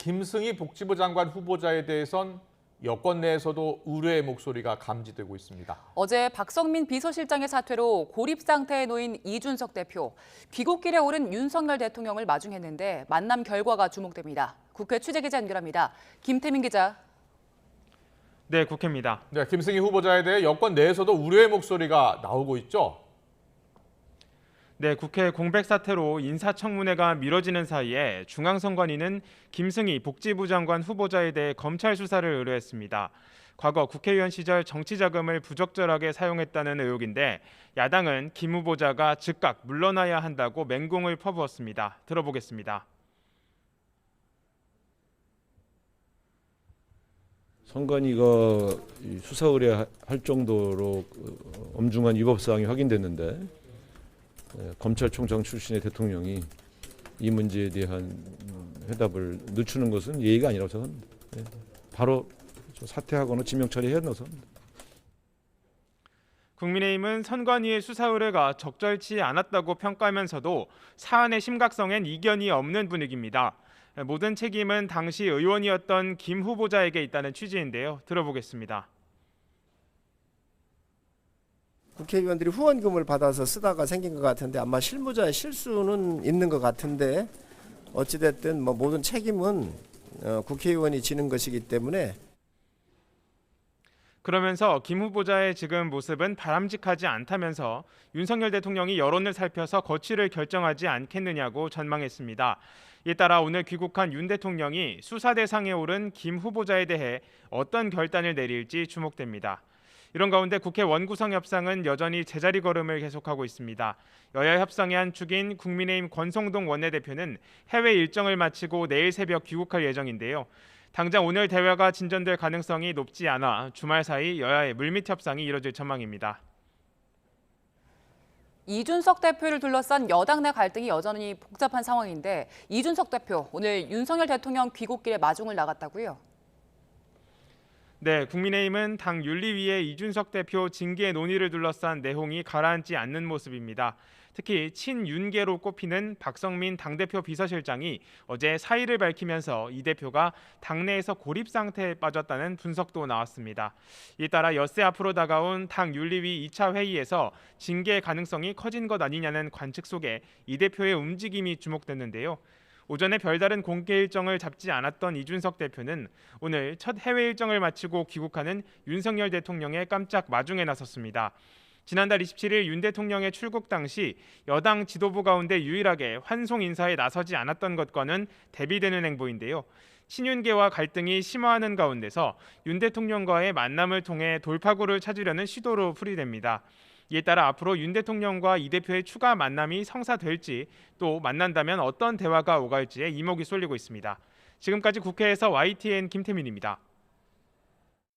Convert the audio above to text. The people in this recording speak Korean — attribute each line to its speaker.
Speaker 1: 김승희 복지부 장관 후보자에 대해선 여권 내에서도 우려의 목소리가 감지되고 있습니다.
Speaker 2: 어제 박성민 비서실장의 사퇴로 고립 상태에 놓인 이준석 대표, 귀국길에 오른 윤석열 대통령을 마중했는데 만남 결과가 주목됩니다. 국회 취재기자 연결합니다. 김태민 기자.
Speaker 3: 네, 국회입니다.
Speaker 1: 네, 김승희 후보자에 대해 여권 내에서도 우려의 목소리가 나오고 있죠.
Speaker 3: 네, 국회 공백 사태로 인사청문회가 미뤄지는 사이에 중앙선관위는 김승희 복지부 장관 후보자에 대해 검찰 수사를 의뢰했습니다. 과거 국회의원 시절 정치자금을 부적절하게 사용했다는 의혹인데 야당은 김 후보자가 즉각 물러나야 한다고 맹공을 퍼부었습니다. 들어보겠습니다.
Speaker 4: 선관위가 수사 의뢰할 정도로 엄중한 위법 사항이 확인됐는데 검찰총장 출신의 대통령이 이 문제에 대한 해답을 늦추는 것은 예의가 아니라고 생각합니다. 바로 사퇴하거나 지명 처리해야 한다고 생각합니다.
Speaker 3: 국민의힘은 선관위의 수사 의뢰가 적절치 않았다고 평가하면서도 사안의 심각성엔 이견이 없는 분위기입니다. 모든 책임은 당시 의원이었던 김 후보자에게 있다는 취지인데요. 들어보겠습니다.
Speaker 5: 국회의원들이 후원금을 받아서 쓰다가 생긴 것 같은데 아마 실무자의 실수는 있는 것 같은데 어찌됐든 모든 책임은 국회의원이 지는 것이기 때문에.
Speaker 3: 그러면서 김 후보자의 지금 모습은 바람직하지 않다면서 윤석열 대통령이 여론을 살펴서 거취를 결정하지 않겠느냐고 전망했습니다. 이에 따라 오늘 귀국한 윤 대통령이 수사 대상에 오른 김 후보자에 대해 어떤 결단을 내릴지 주목됩니다. 이런 가운데 국회 원구성 협상은 여전히 제자리 걸음을 계속하고 있습니다. 여야 협상의 한 축인 국민의힘 권성동 원내대표는 해외 일정을 마치고 내일 새벽 귀국할 예정인데요. 당장 오늘 대화가 진전될 가능성이 높지 않아 주말 사이 여야의 물밑 협상이 이뤄질 전망입니다.
Speaker 2: 이준석 대표를 둘러싼 여당 내 갈등이 여전히 복잡한 상황인데 이준석 대표 오늘 윤석열 대통령 귀국길에 마중을 나갔다고요?
Speaker 3: 네, 국민의힘은 당 윤리위의 이준석 대표 징계 논의를 둘러싼 내홍이 가라앉지 않는 모습입니다. 특히 친윤계로 꼽히는 박성민 당대표 비서실장이 어제 사의를 밝히면서 이 대표가 당내에서 고립 상태에 빠졌다는 분석도 나왔습니다. 이에 따라 엿새 앞으로 다가온 당 윤리위 2차 회의에서 징계 가능성이 커진 것 아니냐는 관측 속에 이 대표의 움직임이 주목됐는데요. 오전에 별다른 공개 일정을 잡지 않았던 이준석 대표는 오늘 첫 해외 일정을 마치고 귀국하는 윤석열 대통령의 깜짝 마중에 나섰습니다. 지난달 27일 윤 대통령의 출국 당시 여당 지도부 가운데 유일하게 환송 인사에 나서지 않았던 것과는 대비되는 행보인데요. 친윤계와 갈등이 심화하는 가운데서 윤 대통령과의 만남을 통해 돌파구를 찾으려는 시도로 풀이됩니다. 이에 따라 앞으로 윤 대통령과 이 대표의 추가 만남이 성사될지 또 만난다면 어떤 대화가 오갈지에 이목이 쏠리고 있습니다. 지금까지 국회에서 YTN 김태민입니다.